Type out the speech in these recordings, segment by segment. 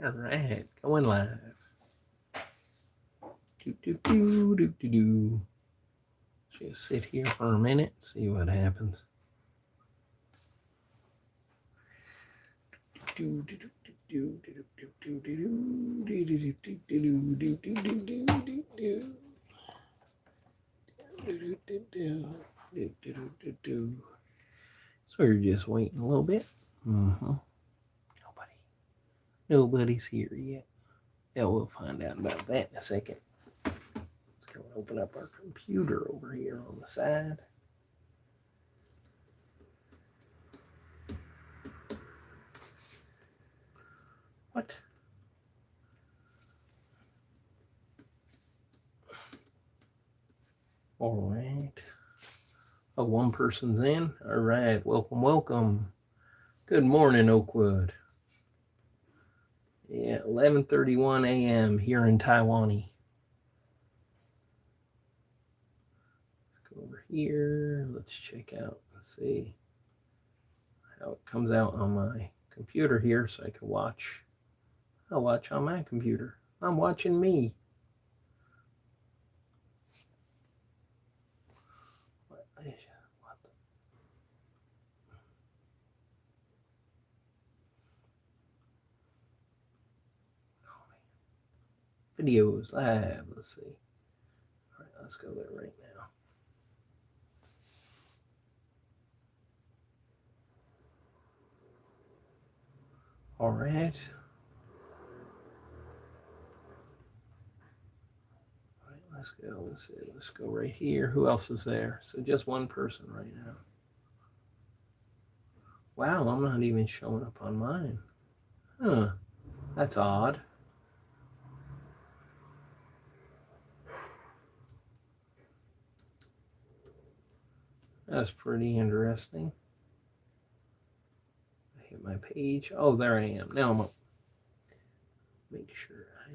All right, going live. Do. Just sit here for a minute, see what happens. So we're just waiting a little bit. Nobody's here yet. Yeah, we'll find out about that in a second. Let's go and open up our computer over here on the side. What? All right. Oh, one person's in. All right. Welcome, welcome. Good morning, Oakwood. Yeah, 11:31 a.m. here in Taiwan. Let's go over here. Let's check out. Let's see how it comes out on my computer here so I can watch. I'll watch on my computer. I'm watching me. Videos live. Let's see. All right, let's go there right now. All right. All right, let's go. Let's see. Let's go right here. Who else is there? So just one person right now. Wow, I'm not even showing up on mine. Huh. That's odd. That's pretty interesting. I hit my page. Oh, there I am. Now I'm up. Make sure I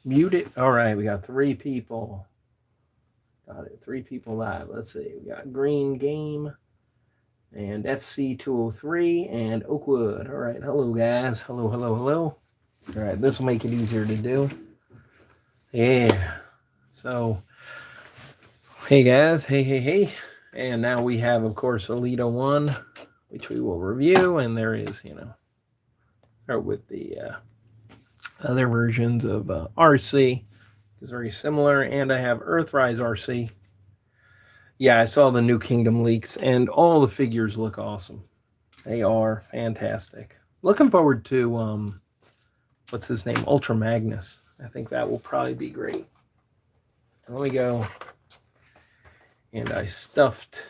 mute it. All right, we got 3 people. Got it. 3 people live. Let's see. We got Green Game and FC203 and Oakwood. All right. Hello, guys. Hello, hello, hello. All right. This will make it easier to do. Yeah. So, hey, guys. Hey. And now we have, of course, Elita-1, which we will review. And there is, start with the other versions of RC. It's very similar. And I have Earthrise RC. Yeah, I saw the New Kingdom leaks, and all the figures look awesome. They are fantastic. Looking forward to, what's his name? Ultra Magnus. I think that will probably be great. And let me go. And I stuffed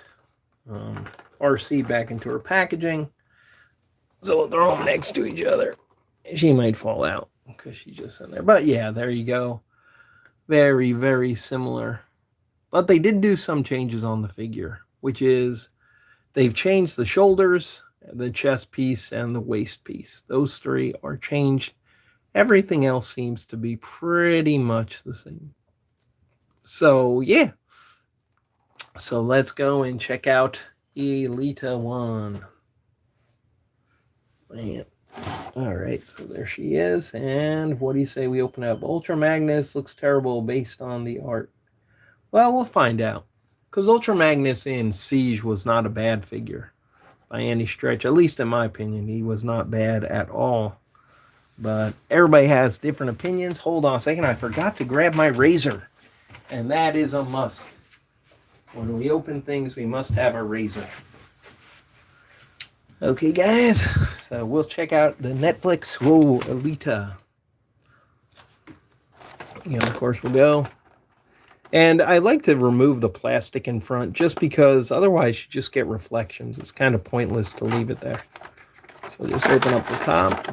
RC back into her packaging. So we'll throw them next to each other. She might fall out because she's just in there. But yeah, there you go. Very, very similar. But they did do some changes on the figure, which is they've changed the shoulders, the chest piece, and the waist piece. Those 3 are changed. Everything else seems to be pretty much the same. So, yeah. So let's go and check out Elita-1. Man. All right, so there she is. And what do you say we open up? Ultra Magnus looks terrible based on the art. Well, we'll find out. Because Ultra Magnus in Siege was not a bad figure by any stretch. At least in my opinion, he was not bad at all. But everybody has different opinions. Hold on a second. I forgot to grab my razor. And that is a must. When we open things, we must have a razor. Okay, guys. So we'll check out the Netflix Elita. And of course, we'll go. And I like to remove the plastic in front just because otherwise you just get reflections. It's kind of pointless to leave it there. So just open up the top.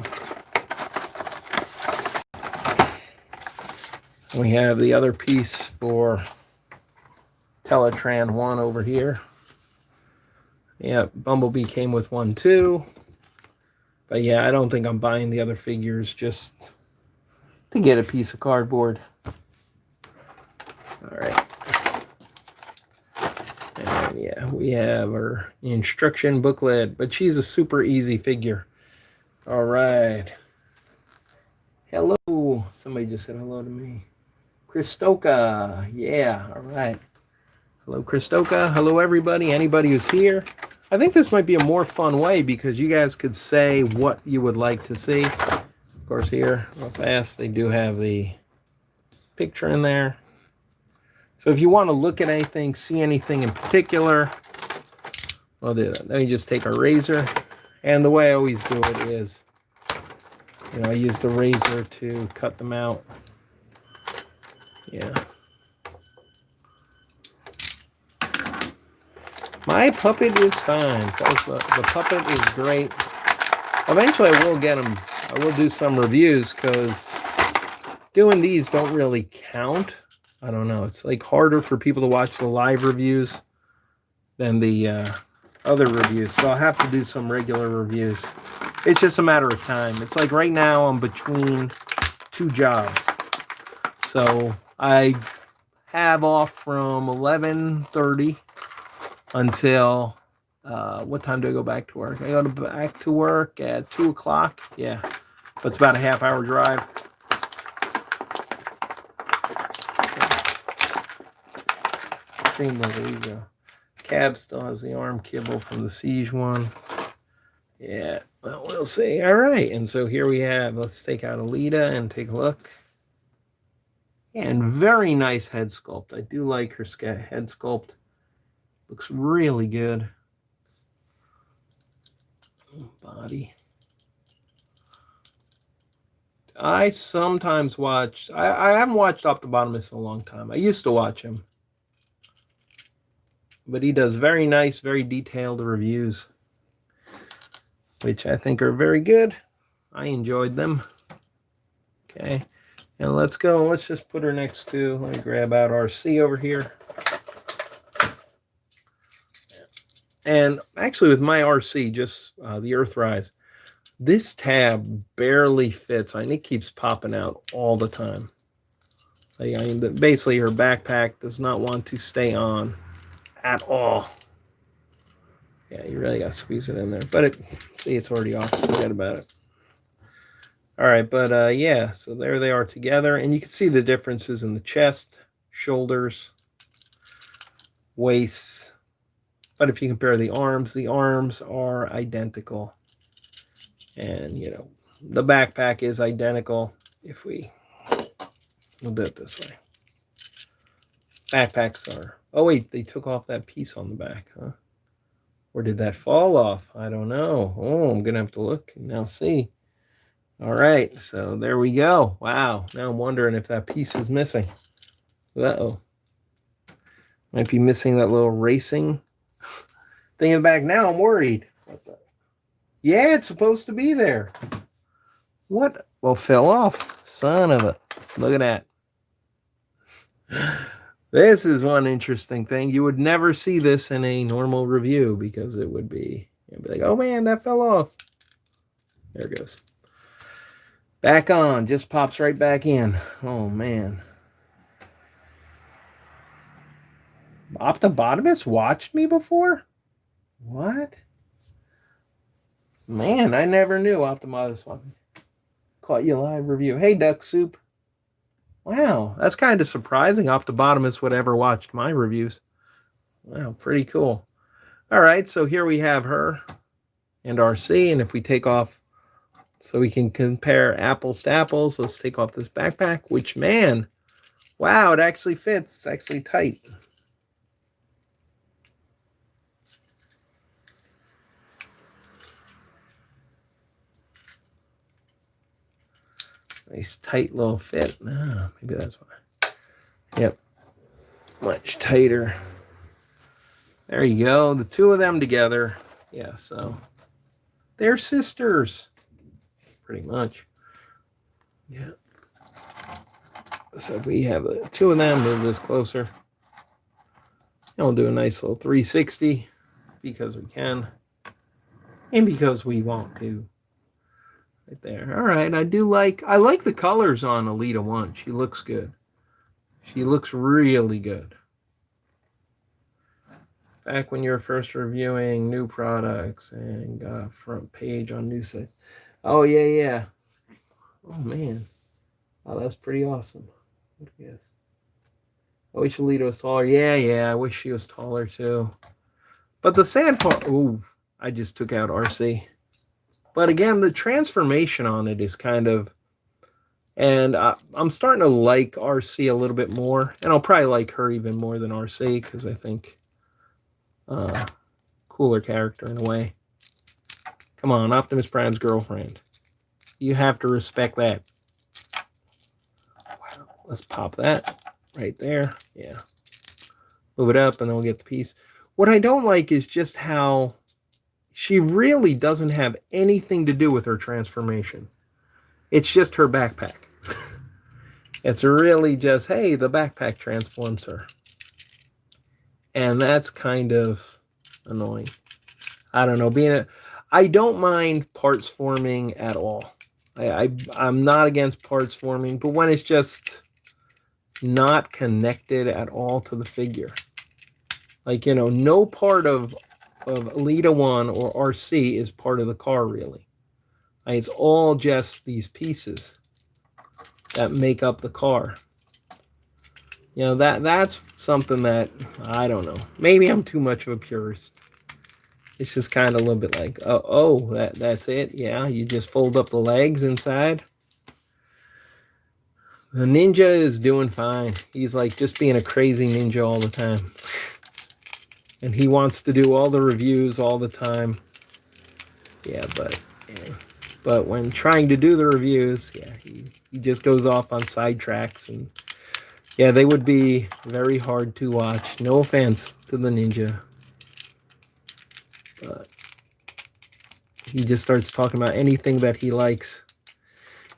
We have the other piece for Teletran 1 over here. Yeah, Bumblebee came with one too. But yeah, I don't think I'm buying the other figures just to get a piece of cardboard. All right. And yeah, we have her instruction booklet, but she's a super easy figure. All right. Hello. Somebody just said hello to me. Christoka. Yeah. All right. Hello, Christoka. Hello, everybody. Anybody who's here. I think this might be a more fun way because you guys could say what you would like to see. Of course, here, real fast, they do have the picture in there. So if you want to look at anything, see anything in particular, I'll do that. Let me just take a razor. And the way I always do it is, I use the razor to cut them out. Yeah. My puppet is fine. The puppet is great. Eventually I will get them. I will do some reviews because doing these don't really count. I don't know. It's like harder for people to watch the live reviews than the other reviews. So I'll have to do some regular reviews. It's just a matter of time. It's like right now I'm between 2 jobs. So I have off from 11:30 until, what time do I go back to work? I go back to work at 2 o'clock. Yeah, but it's about a half-hour drive. There you go. Cab still has the arm kibble from the Siege one. Yeah, well, we'll see. All right, and so here we have, let's take out Elita and take a look. And very nice head sculpt. I do like her head sculpt. Looks really good. Body. I sometimes watch, I haven't watched Ophthalmotomus in a long time. I used to watch him. But he does very nice, very detailed reviews, which I think are very good. I enjoyed them. Okay. And let's go. Let's just put her next to, let me grab out RC over here. And actually with my RC, just the Earthrise, this tab barely fits. I mean, it keeps popping out all the time. I mean, basically her backpack does not want to stay on at all. Yeah, you really got to squeeze it in there. But see, it's already off. Forget about it. All right, but yeah, so there they are together. And you can see the differences in the chest, shoulders, waists. But if you compare the arms are identical. And, the backpack is identical. If we'll do it this way. Backpacks are, oh wait, they took off that piece on the back, huh? Or did that fall off? I don't know. Oh, I'm going to have to look and now see. All right, so there we go. Wow, now I'm wondering if that piece is missing. Uh-oh. Might be missing that little racing thing in the back. Now I'm worried. Yeah, it's supposed to be there. What? Well, fell off. Son of a... Look at that. This is one interesting thing. You would never see this in a normal review because it would be, you'd be like, oh man, that fell off. There it goes. Back on. Just pops right back in. Oh man. Ophthalmotomus watched me before? What? Man, I never knew Ophthalmotomus watched me. Caught you live review. Hey, Duck Soup. Wow, that's kind of surprising. Ophthalmotomus would ever watched my reviews. Wow, pretty cool. All right, so here we have her and RC, and if we take off, so we can compare apples to apples, let's take off this backpack, which, man, wow, it actually fits. It's actually tight. Nice tight little fit. Oh, maybe that's why. Yep. Much tighter. There you go. The two of them together. Yeah, so they're sisters. Pretty much. Yeah. So if we have the two of them, move this closer. And we'll do a nice little 360 because we can. And because we want to. Right there. All right. I like the colors on Elita-1. She looks good. She looks really good. Back when you were first reviewing new products and got front page on new sites. Oh, yeah. Oh, man. Oh, that's pretty awesome. Yes. I wish Elita was taller. Yeah, I wish she was taller too. But the sad part, ooh, I just took out RC. But again, the transformation on it is kind of, and I'm starting to like RC a little bit more, and I'll probably like her even more than RC because I think cooler character in a way. Come on, Optimus Prime's girlfriend. You have to respect that. Wow, let's pop that right there. Yeah. Move it up and then we'll get the piece. What I don't like is just how she really doesn't have anything to do with her transformation. It's just her backpack. It's really just, hey, the backpack transforms her. And that's kind of annoying. I don't know. I don't mind parts forming at all. I'm not against parts forming, but when it's just not connected at all to the figure. Like, you know, no part of Elita-1 or RC is part of the car, really. Like, it's all just these pieces that make up the car. You know, that's something that, I don't know. Maybe I'm too much of a purist. It's just kind of a little bit like, that's it? Yeah, you just fold up the legs inside. The ninja is doing fine. He's like just being a crazy ninja all the time. And he wants to do all the reviews all the time. Yeah, but when trying to do the reviews, yeah, he just goes off on sidetracks. And yeah, they would be very hard to watch. No offense to the ninja. But he just starts talking about anything that he likes.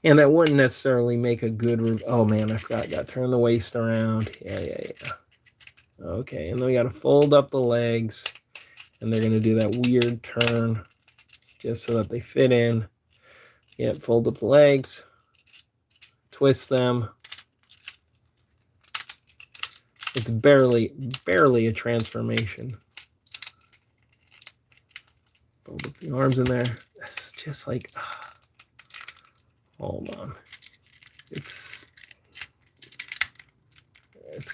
And that wouldn't necessarily make a good review. Oh man, I forgot. Got to turn the waist around. Yeah. Okay, and then we got to fold up the legs. And they're going to do that weird turn just so that they fit in. Yep, fold up the legs. Twist them. It's barely a transformation. Fold up the arms in there. It's just like... Hold on. It's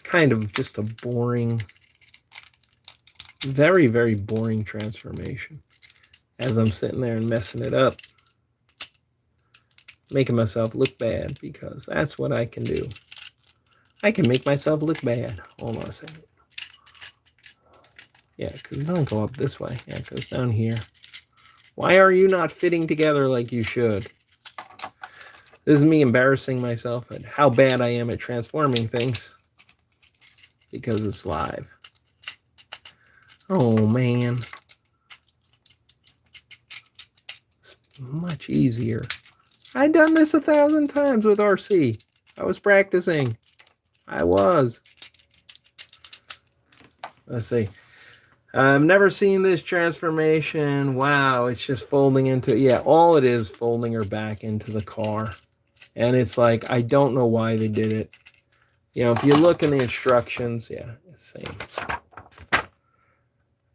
kind of just a boring, very, very boring transformation. As I'm sitting there and messing it up. Making myself look bad because that's what I can do. I can make myself look bad. Hold on a second. Yeah, because it doesn't go up this way. Yeah, it goes down here. Why are you not fitting together like you should? This is me embarrassing myself at how bad I am at transforming things. Because it's live. Oh, man. It's much easier. I've done this 1,000 times with RC. I was practicing. I was. Let's see. I've never seen this transformation. Wow, it's just folding into... Yeah, all it is folding her back into the car. And it's like, I don't know why they did it. You know, if you look in the instructions, yeah, it's the same.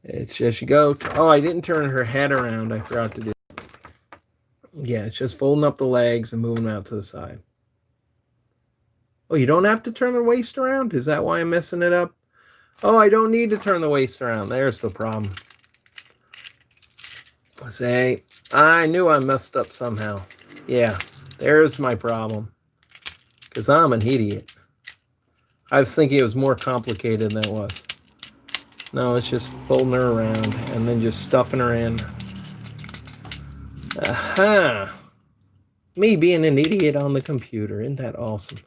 It's just you go... Oh, I didn't turn her head around. I forgot to do it. Yeah, it's just folding up the legs and moving them out to the side. Oh, you don't have to turn the waist around? Is that why I'm messing it up? Oh, I don't need to turn the waist around. There's the problem. Say, I knew I messed up somehow. Yeah, there's my problem. Because I'm an idiot. I was thinking it was more complicated than it was. No, it's just folding her around and then just stuffing her in. Aha! Me being an idiot on the computer. Isn't that awesome?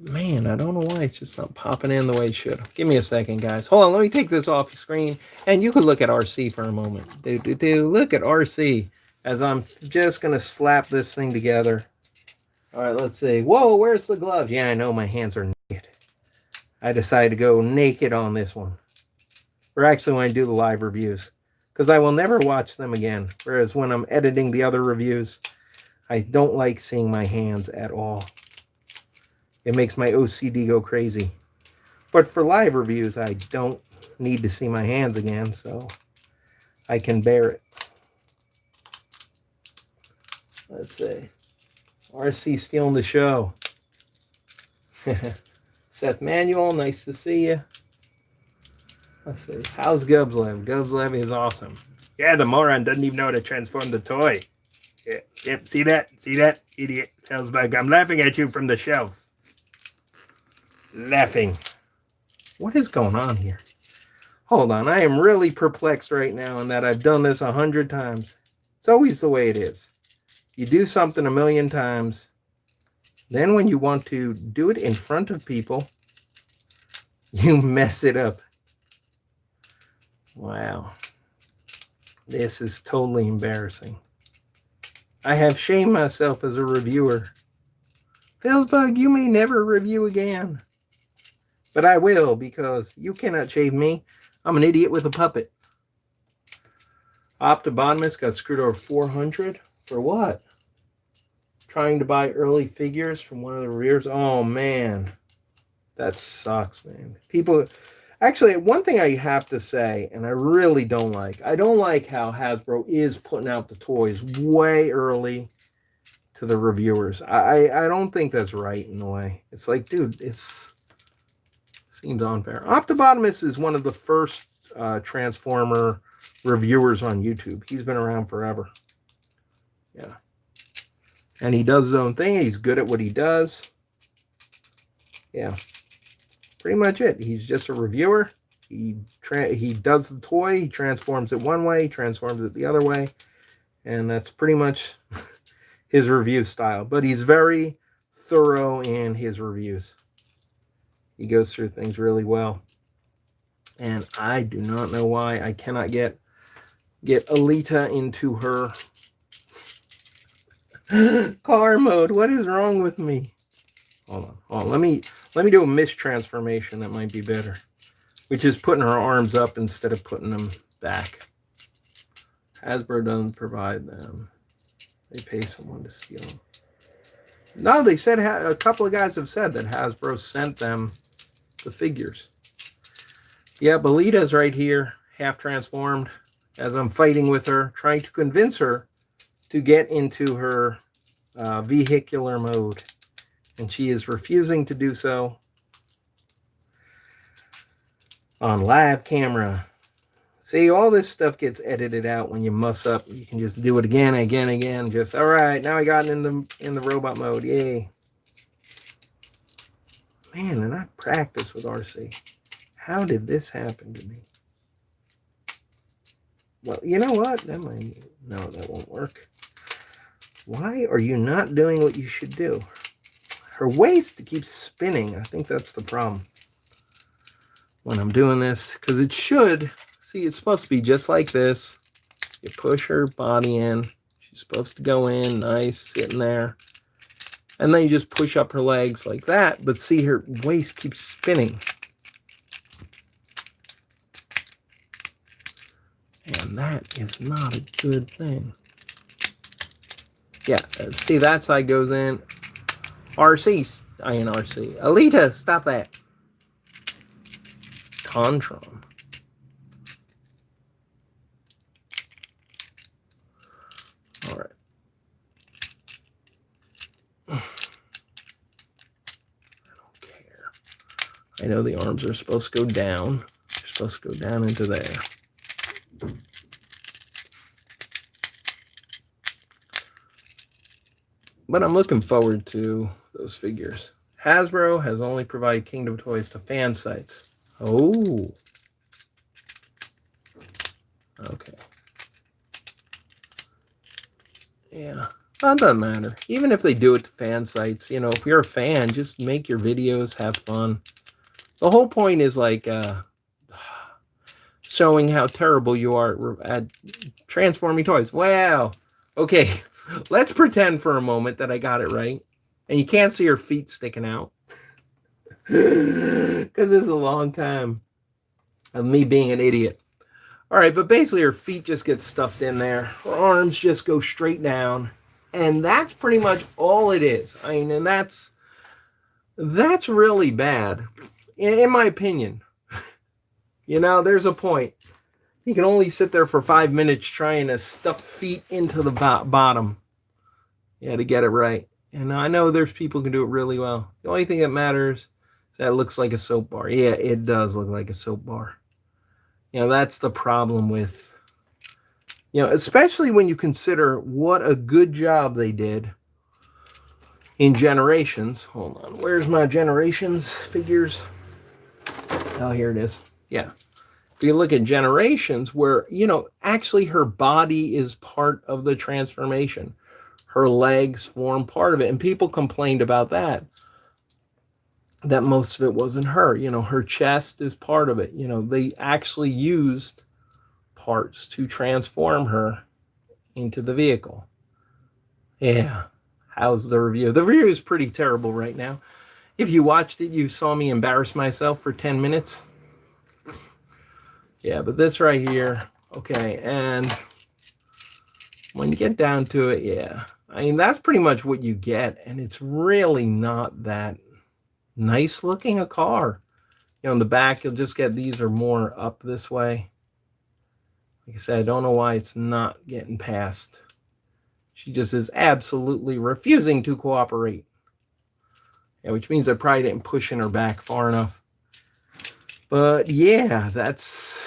Man, I don't know why it's just not popping in the way it should. Give me a second, guys. Hold on, let me take this off the screen. And you could look at RC for a moment. Look at RC as I'm just going to slap this thing together. All right, let's see. Whoa, where's the glove? Yeah, I know my hands are naked. I decided to go naked on this one. Or actually when I do the live reviews. Because I will never watch them again. Whereas when I'm editing the other reviews, I don't like seeing my hands at all. It makes my OCD go crazy. But for live reviews, I don't need to see my hands again, so I can bear it. Let's see. RC stealing the show. Seth Manuel, nice to see you. Let's see. How's Gubslev? Gubslev is awesome. Yeah, the moron doesn't even know how to transform the toy. Yeah, yep, see that? See that? Idiot. Felzbug, I'm laughing at you from the shelf. Laughing. What is going on here? Hold on, I am really perplexed right now in that I've done this 100 times. It's always the way it is. You do something 1,000,000 times. Then when you want to do it in front of people, you mess it up. Wow. This is totally embarrassing. I have shamed myself as a reviewer. Felzbug, you may never review again. But I will, because you cannot shave me. I'm an idiot with a puppet. Optobotanist got screwed over 400. For what? Trying to buy early figures from one of the reviewers. Oh, man. That sucks, man. People... Actually, one thing I have to say, and I really don't like, I don't like how Hasbro is putting out the toys way early to the reviewers. I don't think that's right in a way. It's like, dude, seems unfair. Optobotanist is one of the first Transformer reviewers on YouTube. He's been around forever. Yeah. And he does his own thing. He's good at what he does. Yeah. Pretty much it. He's just a reviewer. He does the toy. He transforms it one way. He transforms it the other way. And that's pretty much his review style. But he's very thorough in his reviews. He goes through things really well. And I do not know why I cannot get Elita into her car mode. What is wrong with me? Hold on. Let me do a mistransformation. That might be better. Which is putting her arms up instead of putting them back. Hasbro doesn't provide them. They pay someone to steal them. No, they said a couple of guys have said that Hasbro sent them the figures. Yeah, Belita's right here, half transformed, as I'm fighting with her, trying to convince her to get into her vehicular mode. And she is refusing to do so on live camera. See, all this stuff gets edited out when you muss up. You can just do it again, again. Just, all right, now I got in the robot mode. Yay. Man, and I practice with RC. How did this happen to me? Well, you know what? No, that won't work. Why are you not doing what you should do? Her waist keeps spinning. I think that's the problem when I'm doing this. Because it should... See, it's supposed to be just like this. You push her body in. She's supposed to go in, nice, sitting there. And then you just push up her legs like that. But see, her waist keeps spinning. And that is not a good thing. Yeah, see, that side goes in. RC, Elita, stop that. Contron. All right. I don't care. I know the arms are supposed to go down. They're supposed to go down into there. But I'm looking forward to those figures. Hasbro has only provided Kingdom toys to fan sites. Oh. Okay. Yeah. That doesn't matter. Even if they do it to fan sites, you know, if you're a fan, just make your videos, have fun. The whole point is like showing how terrible you are at transforming toys. Wow. Okay. Let's pretend for a moment that I got it right. And you can't see her feet sticking out. Because this is a long time of me being an idiot. All right, but basically her feet just get stuffed in there. Her arms just go straight down. And that's pretty much all it is. I mean, and that's really bad, in my opinion. You know, there's a point. You can only sit there for 5 minutes trying to stuff feet into the bottom. Yeah, to get it right. And I know there's people who can do it really well. The only thing that matters is that it looks like a soap bar. Yeah, it does look like a soap bar. That's the problem with, especially when you consider what a good job they did in Generations. Hold on. Where's my Generations figures? Oh, here it is. Yeah. If you look at Generations, where, actually her body is part of the transformation. Her legs form part of it. And people complained about that most of it wasn't her. Her chest is part of it. They actually used parts to transform her into the vehicle. Yeah. How's the review? The review is pretty terrible right now. If you watched it, you saw me embarrass myself for 10 minutes. Yeah, but this right here, okay, and when you get down to it, yeah, I mean, that's pretty much what you get, and it's really not that nice looking a car. In the back, you'll just get these are more up this way. Like I said, I don't know why it's not getting past. She just is absolutely refusing to cooperate. Yeah, which means I probably didn't push in her back far enough. But yeah, that's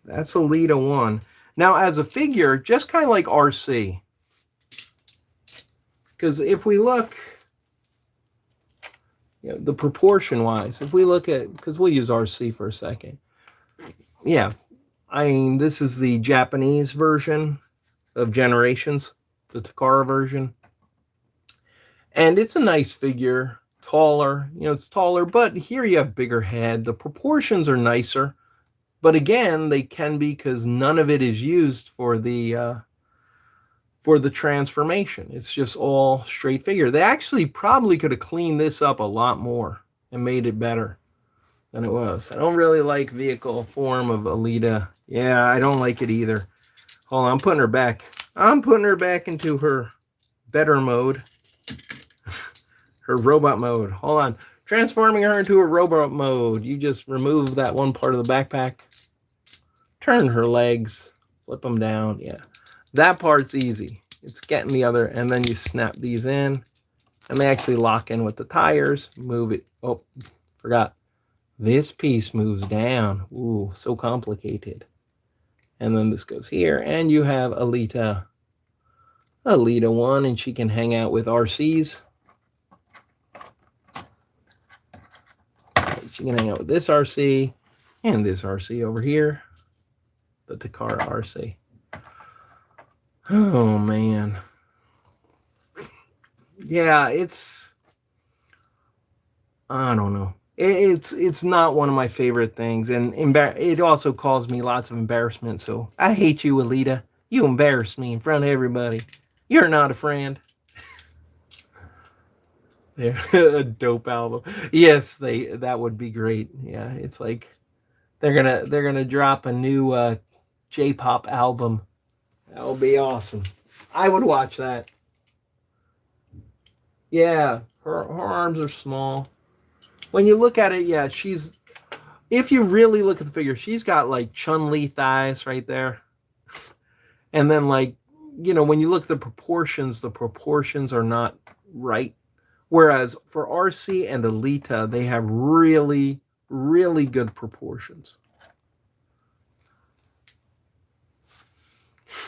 Elita-1. Now, as a figure, just kind of like RC. Because if we look, the proportion-wise, if we look at, because we'll use RC for a second. Yeah, I mean, this is the Japanese version of Generations, the Takara version. And it's a nice figure, taller, it's taller, but here you have bigger head. The proportions are nicer. But again, they can be because none of it is used for the transformation. It's just all straight figure. They actually probably could have cleaned this up a lot more and made it better than it was. I don't really like vehicle form of Elita. Yeah, I don't like it either. Hold on, I'm putting her back. I'm putting her back into her better mode. Her robot mode. Hold on. Transforming her into a robot mode. You just remove that one part of the backpack. Turn her legs. Flip them down. Yeah. That part's easy. It's getting the other, and then you snap these in. And they actually lock in with the tires. Move it. Oh, forgot. This piece moves down. Ooh, so complicated. And then this goes here. And you have Elita-1, and she can hang out with RCs. She can hang out with this RC and this RC over here. The Takara RC. Oh, man. Yeah, I don't know. It's not one of my favorite things. And it also caused me lots of embarrassment. So I hate you, Elita. You embarrassed me in front of everybody. You're not a friend. Yeah, a dope album. Yes, that would be great. Yeah, it's like they're gonna drop a new J-pop album. That would be awesome. I would watch that. Yeah, her arms are small. When you look at it, yeah, if you really look at the figure, she's got like Chun-Li thighs right there. And then when you look at the proportions are not right. Whereas for RC and Elita, they have really, really good proportions.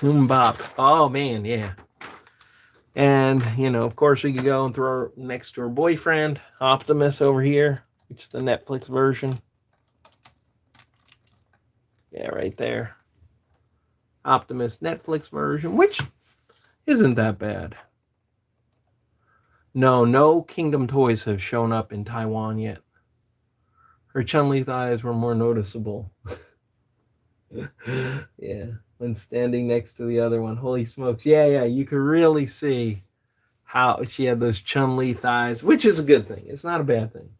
Bop. Oh, man, yeah. And, of course, we could go and throw her next to her boyfriend, Optimus, over here, which is the Netflix version. Yeah, right there. Optimus Netflix version, which isn't that bad. No Kingdom toys have shown up in Taiwan yet. Her Chun-Li thighs were more noticeable. Yeah, when standing next to the other one. Holy smokes. Yeah, you could really see how she had those Chun-Li thighs, which is a good thing. It's not a bad thing.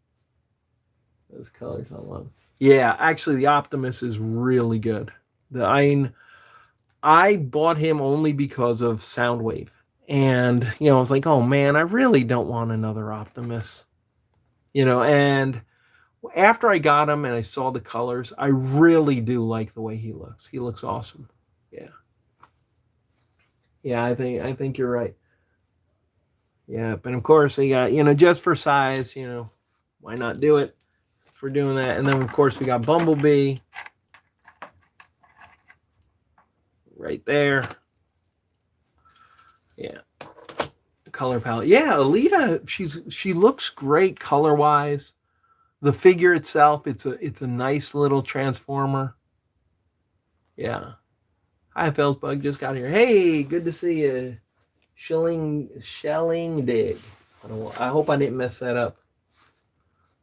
Those colors I love. Yeah, actually, the Optimus is really good. I bought him only because of Soundwave. And, I was like, oh, man, I really don't want another Optimus. And after I got him and I saw the colors, I really do like the way he looks. He looks awesome. Yeah. Yeah, I think you're right. Yeah, and of course we got, just for size, why not do it? We're doing that. And then of course we got Bumblebee right there. Yeah. The color palette. Yeah, Elita, she looks great color wise. The figure itself, it's a nice little transformer. Yeah. Hi, felzbug, just got here. Hey, good to see you. Shelling dig. I hope I didn't mess that up.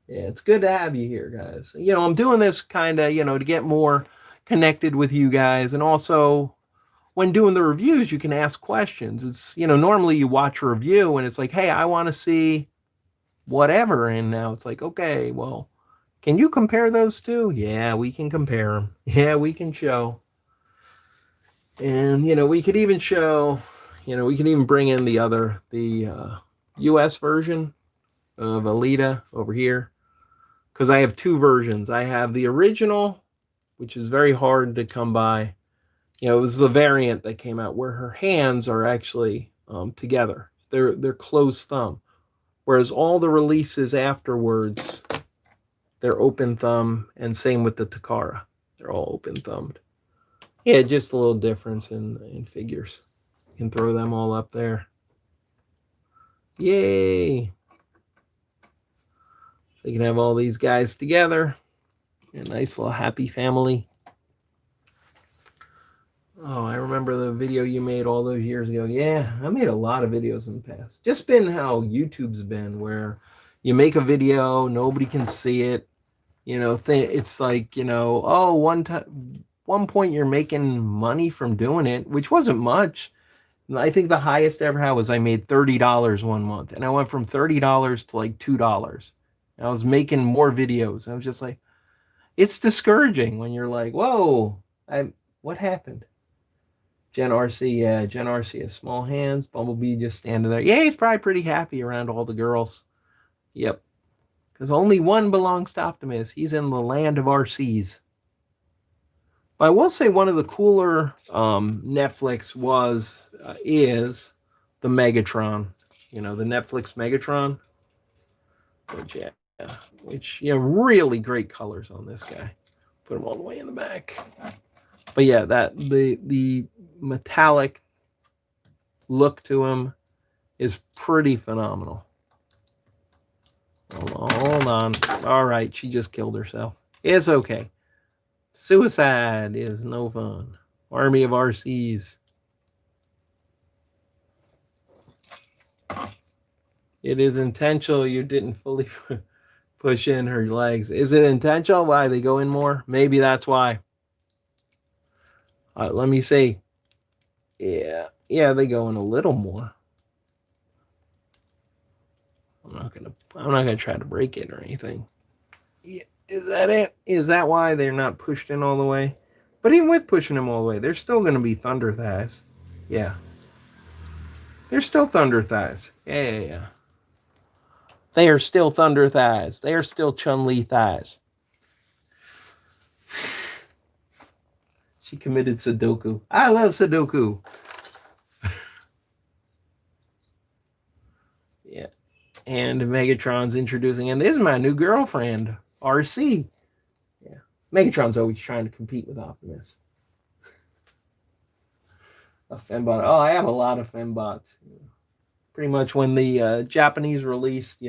Yeah, it's good to have you here, guys. I'm doing this kind of, to get more connected with you guys. And also, when doing the reviews, you can ask questions. It's, normally you watch a review and it's like, hey, I want to see whatever. And now it's like, okay, well, can you compare those two? Yeah, we can compare them. Yeah, we can show. And, we could even show, we can even bring in the US version of Elita over here. Because I have two versions. I have the original, which is very hard to come by. It was the variant that came out where her hands are actually together. They're closed thumb. Whereas all the releases afterwards, they're open thumb, and same with the Takara. They're all open thumbed. Yeah, just a little difference in figures. You can throw them all up there. Yay! So you can have all these guys together. A nice little happy family. Oh, I remember the video you made all those years ago. Yeah, I made a lot of videos in the past. Just been how YouTube's been, where you make a video, nobody can see it. It's like, one point you're making money from doing it, which wasn't much. I think the highest I ever had was I made $30 one month. And I went from $30 to like $2. And I was making more videos. I was just like, it's discouraging when you're like, whoa, what happened? Jen RC, yeah, Jen RC has small hands. Bumblebee just standing there. Yeah, he's probably pretty happy around all the girls. Yep. Because only one belongs to Optimus. He's in the land of RCs. But I will say one of the cooler Netflix is the Megatron. The Netflix Megatron. Which, really great colors on this guy. Put him all the way in the back. But yeah, the metallic look to him is pretty phenomenal. Hold on. All right, she just killed herself. It's okay. Suicide is no fun. Army of RCs. It is intentional you didn't fully push in her legs. Is it intentional? Why they go in more? Maybe that's why. Let me see. Yeah, they go in a little more. I'm not gonna try to break it or anything. Yeah, is that it? Is that why they're not pushed in all the way? But even with pushing them all the way, they're still gonna be thunder thighs. Yeah. They're still thunder thighs. Yeah. They are still thunder thighs. They are still Chun-Li thighs. She committed Sudoku. I love Sudoku. Yeah. And Megatron's introducing, and this is my new girlfriend, RC. Yeah. Megatron's always trying to compete with Optimus. A Fembot. Oh, I have a lot of Fembots. Pretty much when the Japanese released,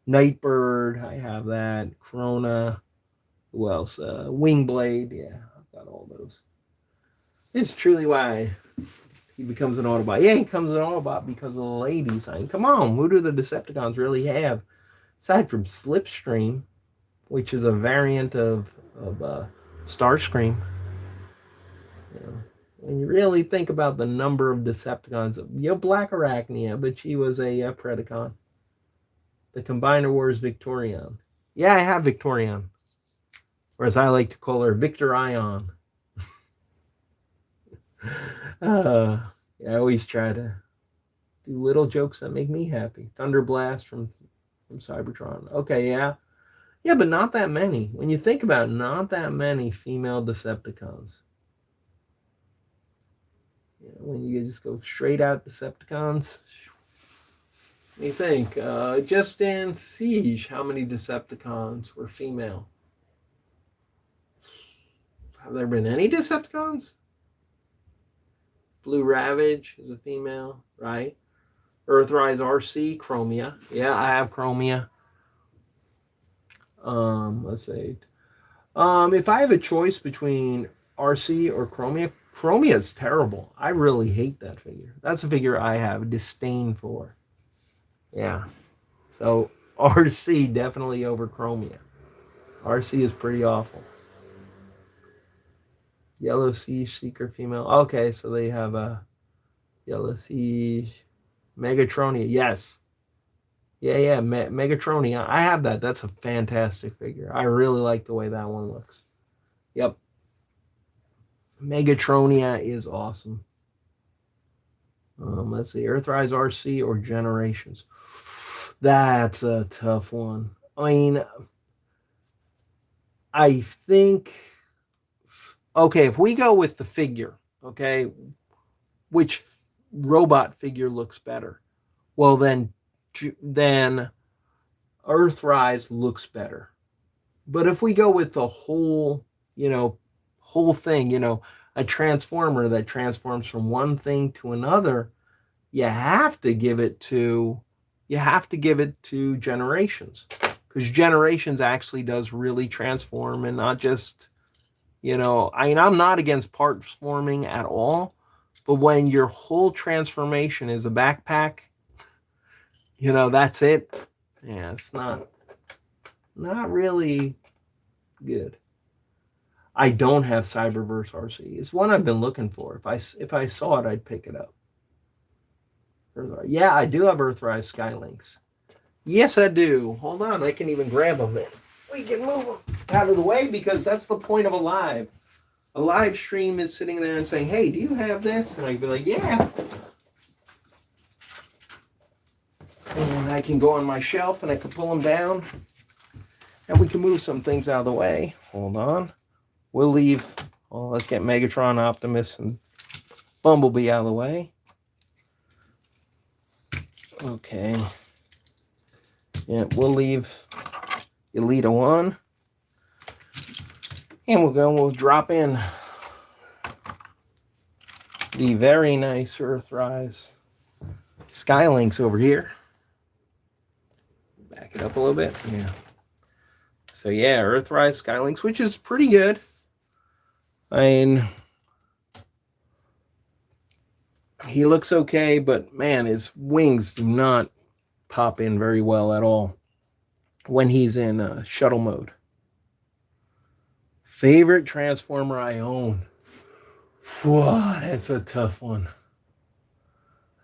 Nightbird, I have that. Corona. Who else? Wingblade. Yeah, I've got all those. It's truly why he becomes an Autobot. Yeah, he becomes an Autobot because of the ladies. I mean, come on, who do the Decepticons really have? Aside from Slipstream, which is a variant of Starscream. When you really think about the number of Decepticons, Black Arachnia, but she was a Predacon. The Combiner Wars Victorion. Yeah, I have Victorion. Or as I like to call her, Victor Ion. I always try to do little jokes that make me happy. Thunder Blast from Cybertron. Okay, yeah. Yeah, but not that many. When you think about it, not that many female Decepticons. When you just go straight out Decepticons, Let me think. Just in Siege, how many Decepticons were female? Have there been any Decepticons? Blue Ravage is a female, right? Earthrise RC, Chromia. Yeah, I have Chromia. Let's see. If I have a choice between RC or Chromia, Chromia is terrible. I really hate that figure. That's a figure I have disdain for. Yeah. So RC definitely over Chromia. RC is pretty awful. Yellow Siege Seeker female. Okay, so they have a Yellow Siege Megatronia. Yes. Yeah. Megatronia. I have that. That's a fantastic figure. I really like the way that one looks. Yep. Megatronia is awesome. Let's see. Earthrise RC or Generations. That's a tough one. I mean, I think, okay, if we go with the figure, okay, which robot figure looks better? Well, then Earthrise looks better. But if we go with the whole thing, a transformer that transforms from one thing to another, you have to give it to Generations, because Generations actually does really transform, and not just, I mean, I'm not against parts forming at all, but when your whole transformation is a backpack, that's it. Yeah, it's not really good. I don't have Cyberverse RC. It's one I've been looking for. If I saw it, I'd pick it up. Yeah, I do have Earthrise Skylinks. Yes, I do. Hold on, I can even grab them. We can move them out of the way, because that's the point of a live. A live stream is sitting there and saying, "Hey, do you have this?" And I'd be like, "Yeah." And I can go on my shelf and I can pull them down, and we can move some things out of the way. Hold on. We'll leave. Well, let's get Megatron, Optimus, and Bumblebee out of the way. Okay. Yeah, we'll leave Elita-1. And we'll drop in the very nice Earthrise Skylinks over here. Back it up a little bit. Yeah. So yeah, Earthrise Skylinks, which is pretty good. I mean, he looks okay, but man, his wings do not pop in very well at all when he's in shuttle mode. Favorite Transformer I own? Whoa, that's a tough one.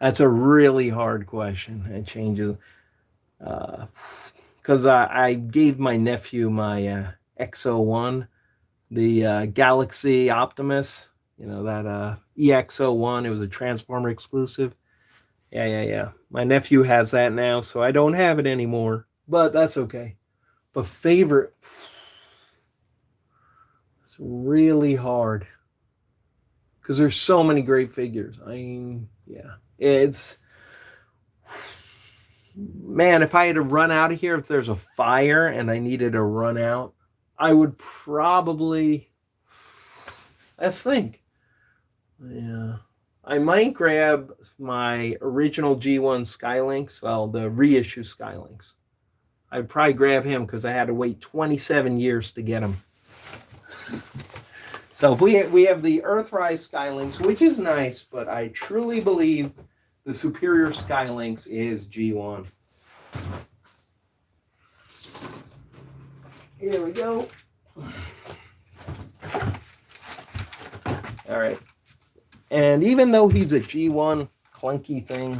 That's a really hard question. It changes. Because I gave my nephew my XO1, the Galaxy Optimus, that EX01. It was a Transformer exclusive. Yeah. My nephew has that now, so I don't have it anymore, but that's okay. But favorite, it's really hard, because there's so many great figures. I mean, yeah, it's, man, if I had to run out of here, if there's a fire and I needed to run out, I would probably, let's think. Yeah. I might grab my original G1 Skylinks, well, the reissue Skylinks. I'd probably grab him, because I had to wait 27 years to get him. So if we have the Earthrise Skylinks, which is nice, but I truly believe the superior Skylinks is G1. Here we go. All right. And even though he's a G1 clunky thing,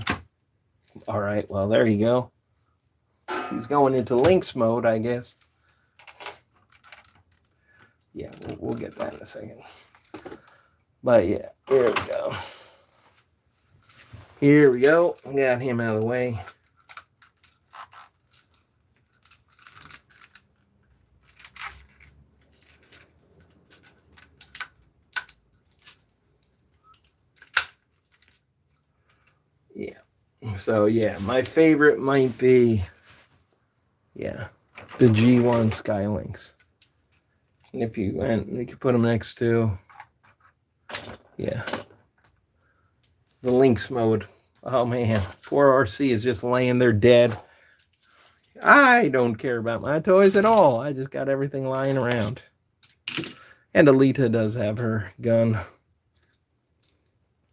all right, well, there you go. He's going into Lynx mode, I guess. Yeah, we'll get that in a second. But yeah, here we go. Here we go. We got him out of the way. Yeah. So yeah, my favorite might be, yeah, the G1 Skylinks. And if you went, you could put them next to, yeah, the Lynx mode. Oh man, poor RC is just laying there dead. I don't care about my toys at all. I just got everything lying around. And Elita does have her gun.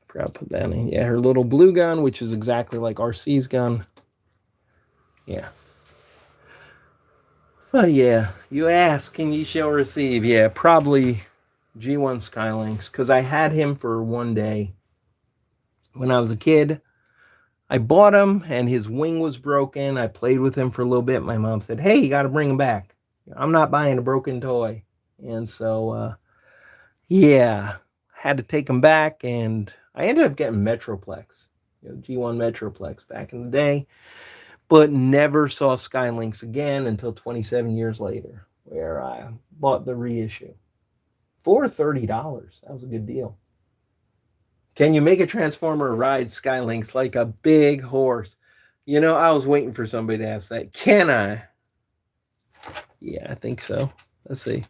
Forgot to put that in. Yeah, her little blue gun, which is exactly like RC's gun. Yeah. Well, yeah. You ask, and you shall receive. Yeah, probably G1 Skylinks, because I had him for one day when I was a kid. I bought him, and his wing was broken. I played with him for a little bit. My mom said, hey, you got to bring him back. I'm not buying a broken toy. And so, yeah, had to take him back, and I ended up getting Metroplex, G1 Metroplex back in the day, but never saw Skylinks again until 27 years later, where I bought the reissue for $30. That was a good deal. Can you make a Transformer ride Skylinks like a big horse? You know, I was waiting for somebody to ask that. Can I? Yeah, I think so. Let's see.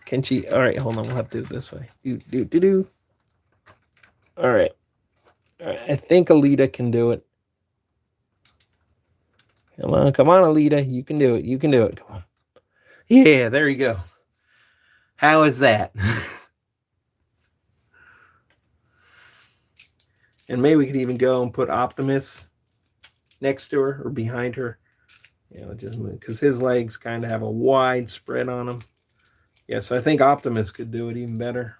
Can she? All right, hold on. We'll have to do it this way. Do. All right. I think Elita can do it. Come on, Elita. You can do it. You can do it. Come on. Yeah, there you go. How is that? And maybe we could even go and put Optimus next to her or behind her. You know, just because his legs kind of have a wide spread on them. Yeah, so I think Optimus could do it even better.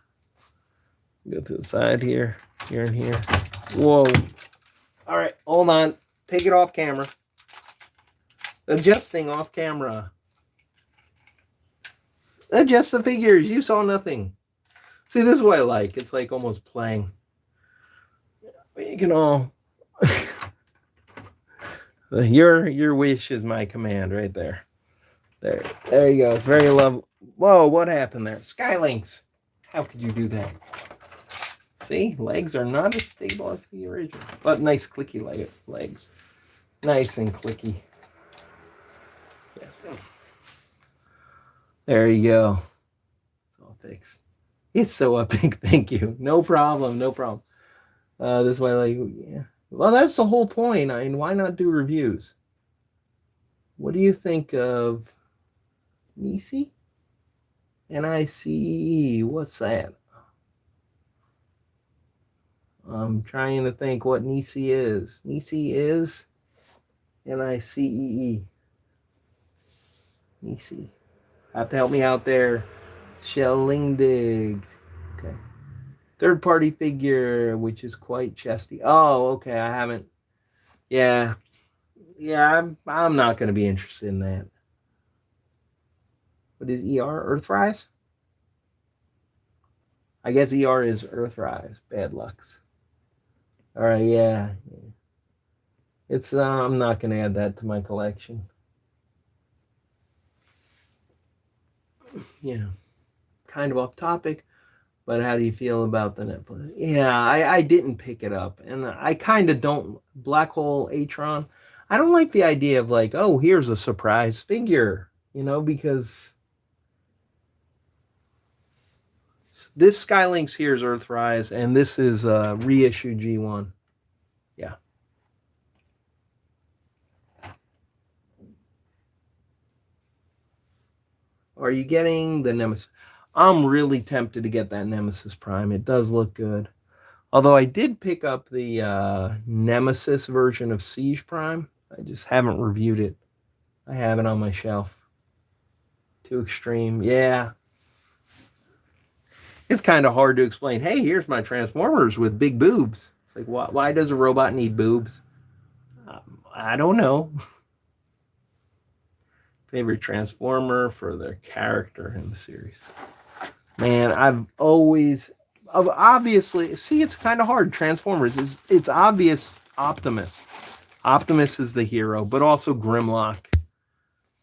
Go to the side here, here and here. Whoa. All right, hold on. Take it off camera. Adjusting off camera. Adjust the figures. You saw nothing. See, this is what I like. It's like almost playing. You can all... your wish is my command right there. There you go. It's very lovely. Whoa, what happened there? Skylinks. How could you do that? See, legs are not as stable as the original. But nice clicky legs. Nice and clicky. Yeah. There you go. It's all fixed. It's so epic. Thank you. No problem. No problem. This way, like, yeah. Well, that's the whole point. I mean, why not do reviews? What do you think of Nisi? N-I-C-E. What's that? I'm trying to think what Nisi is. Nisi is N-I-C-E-E. Nisi. Have to help me out there. Shellingdig. Okay. Third party figure, which is quite chesty. Oh, okay. I haven't. Yeah. Yeah, I'm not going to be interested in that. What is ER? Earthrise? I guess ER is Earthrise. Bad lucks. All right, yeah. It's I'm not going to add that to my collection. Yeah. Kind of off topic. But how do you feel about the Netflix? Yeah, I didn't pick it up. And I kind of don't. Black Hole Atron. I don't like the idea of like, oh, here's a surprise figure. You know, because this Skylinks here is Earthrise. And this is reissue G1. Yeah. Are you getting the Nemesis? I'm really tempted to get that Nemesis Prime. It does look good. Although I did pick up the Nemesis version of Siege Prime. I just haven't reviewed it. I have it on my shelf. Too extreme. Yeah. It's kind of hard to explain. Hey, here's my Transformers with big boobs. It's like, why does a robot need boobs? I don't know. Favorite Transformer for their character in the series. Man, I've always, obviously, see, it's kind of hard. Transformers, it's obvious Optimus. Optimus is the hero, but also Grimlock.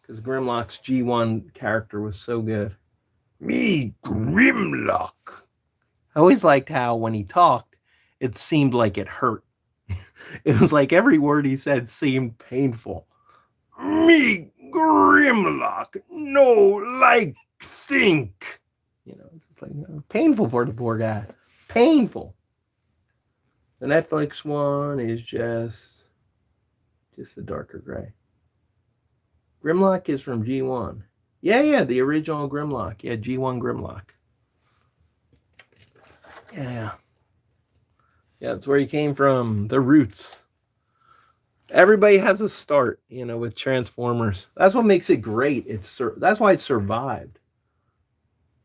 Because Grimlock's G1 character was so good. Me, Grimlock. I always liked how when he talked, it seemed like it hurt. It was like every word he said seemed painful. Me, Grimlock, no, like, think. It's like painful for the poor guy. Painful. The Netflix one is just the darker gray. Grimlock is from G1. Yeah, the original Grimlock. Yeah, G1 Grimlock. Yeah, that's where he came from. The roots. Everybody has a start, with Transformers. That's what makes it great. That's why it survived.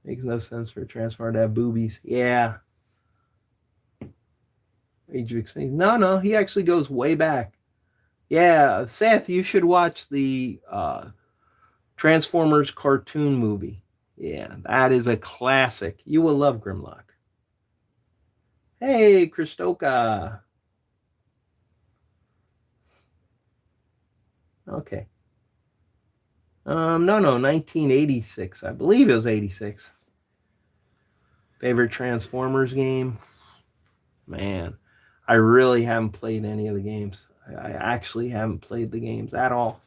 Makes no sense for a Transformer to have boobies. Yeah. Age of Extinction. No, he actually goes way back. Yeah, Seth, you should watch the Transformers cartoon movie. Yeah, that is a classic. You will love Grimlock. Hey, Christoka. Okay. No, 1986. I believe it was 86. Favorite Transformers game? Man, I really haven't played any of the games. I actually haven't played the games at all.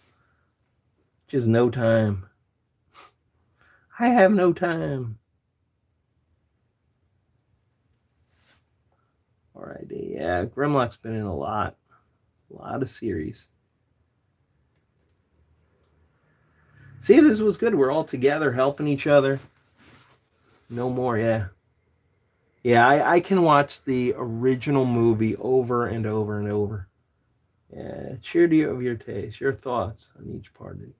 Just no time. I have no time. Alrighty, yeah, Grimlock's been in a lot of series. See, this was good. We're all together helping each other. No more, yeah. Yeah, I can watch the original movie over and over and over. Yeah, cheer to you of your taste, your thoughts on each part of it.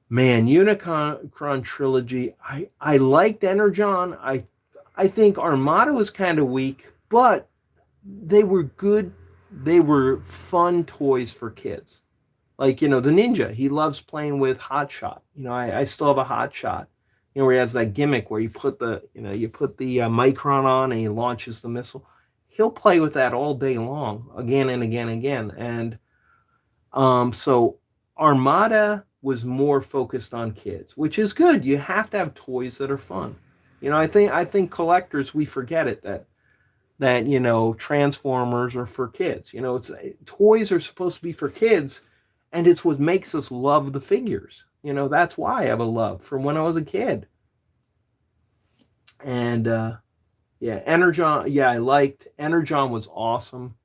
Man, Unicron trilogy. I liked Energon. I think Armada was kind of weak, but they were good. They were fun toys for kids. Like, the Ninja, he loves playing with Hotshot. I still have a Hotshot. Where he has that gimmick where you put the Micron on and he launches the missile. He'll play with that all day long, again and again and again. And so Armada was more focused on kids, which is good. You have to have toys that are fun. I think collectors, we forget it that Transformers are for kids. Toys are supposed to be for kids, and it's what makes us love the figures. That's why I have a love from when I was a kid. And Energon. Yeah, I liked Energon, was awesome.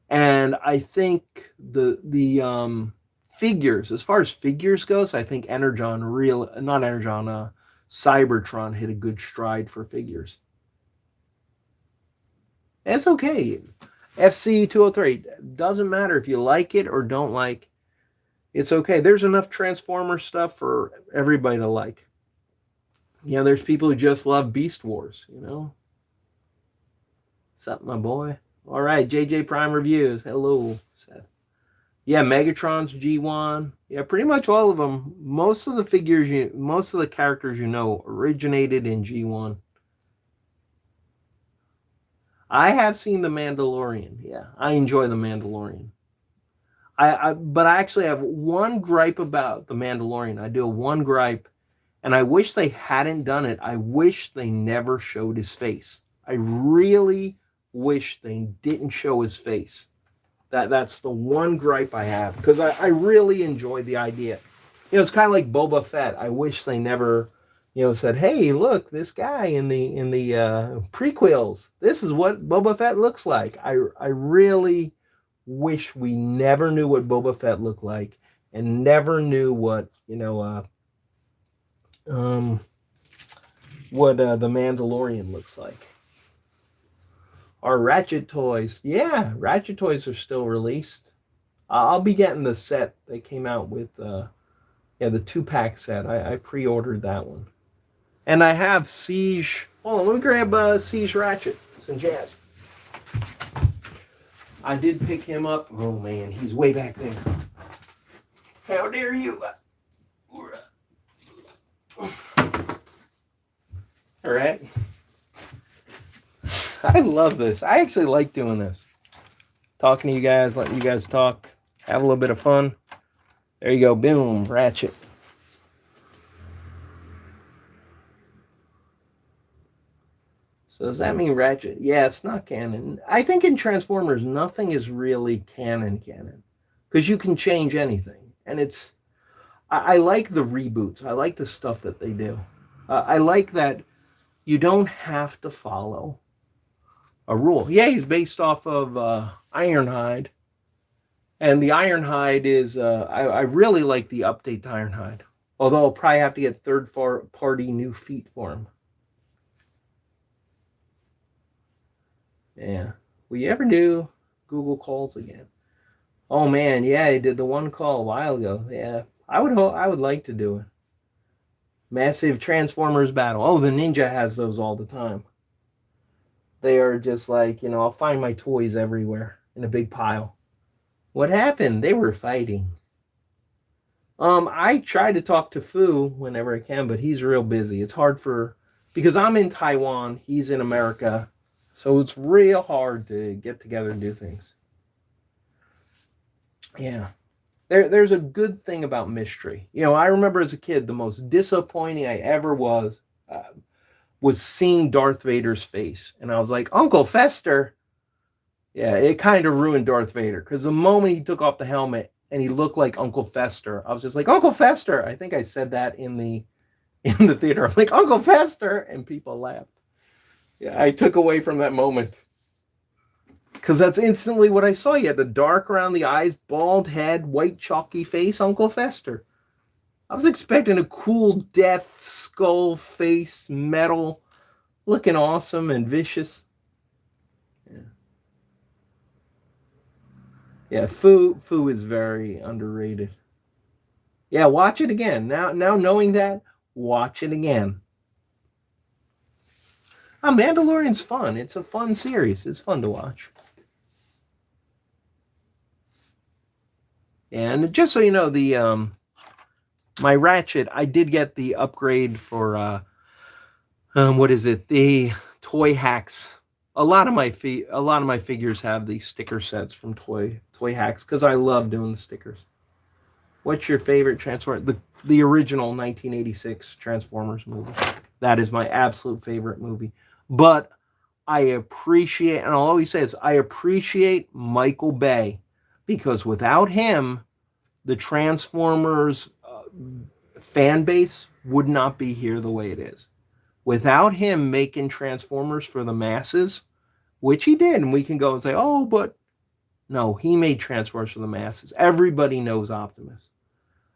And I think the figures, as far as figures goes, I think Cybertron hit a good stride for figures. It's okay. FC 203, doesn't matter if you like it or don't like. It's okay. There's enough Transformer stuff for everybody to like. There's people who just love Beast Wars, What's up, my boy? All right, JJ Prime Reviews. Hello, Seth. Yeah, Megatron's G1. Yeah, pretty much all of them. Most of the characters originated in G1. I have seen The Mandalorian. Yeah, I enjoy The Mandalorian. But I actually have one gripe about The Mandalorian. I do have one gripe, and I wish they hadn't done it. I wish they never showed his face. I really wish they didn't show his face. That's the one gripe I have, because I really enjoy the idea. It's kind of like Boba Fett. I wish they never, said, hey, look, this guy in the prequels, this is what Boba Fett looks like. I really wish we never knew what Boba Fett looked like, and never knew what the Mandalorian looks like. Our Ratchet toys. Yeah, Ratchet toys are still released. I'll be getting the set they came out with. The 2-pack set. I pre-ordered that one. And I have Siege. Hold on, let me grab Siege Ratchet. Some jazz. I did pick him up. Oh, man, he's way back there. How dare you? All right. I love this. I actually like doing this. Talking to you guys, letting you guys talk, have a little bit of fun. There you go. Boom, Ratchet. So does that mean Ratchet? Yeah, it's not canon. I think in Transformers, nothing is really canon. Because you can change anything. And I like the reboots. I like the stuff that they do. I like that you don't have to follow a rule. Yeah, he's based off of Ironhide. And the Ironhide is, I really like the update to Ironhide. Although I'll probably have to get third-party new feet for him. Yeah. Will you ever do Google calls again? Oh man, yeah, I did the one call a while ago. Yeah. I would like to do it. Massive Transformers battle. Oh, the Ninja has those all the time. They are just like, I'll find my toys everywhere in a big pile. What happened? They were fighting. I try to talk to Fu whenever I can, but he's real busy. It's hard because I'm in Taiwan, he's in America, so it's real hard to get together and do things. Yeah. There's a good thing about mystery. I remember as a kid, the most disappointing I ever was seeing Darth Vader's face. And I was like, Uncle Fester. Yeah, it kind of ruined Darth Vader. Because the moment he took off the helmet and he looked like Uncle Fester, I was just like, Uncle Fester. I think I said that in the theater. I'm like, Uncle Fester. And people laughed. Yeah, I took away from that moment. Because that's instantly what I saw. You had the dark around the eyes, bald head, white chalky face, Uncle Fester. I was expecting a cool death, skull face, metal, looking awesome and vicious. Yeah, Fu is very underrated. Yeah, watch it again. Now knowing that, watch it again. Mandalorian's fun. It's a fun series. It's fun to watch. And just so you know, the my Ratchet, I did get the upgrade for what is it? The Toy Hacks. A lot of my figures have the sticker sets from Toy Hacks because I love doing the stickers. What's your favorite Transformer? The original 1986 Transformers movie. That is my absolute favorite movie. But I appreciate, and I'll always say this, I appreciate Michael Bay. Because without him, the Transformers fan base would not be here the way it is. Without him making Transformers for the masses, which he did, and we can go and say, oh, but no, he made Transformers for the masses. Everybody knows Optimus.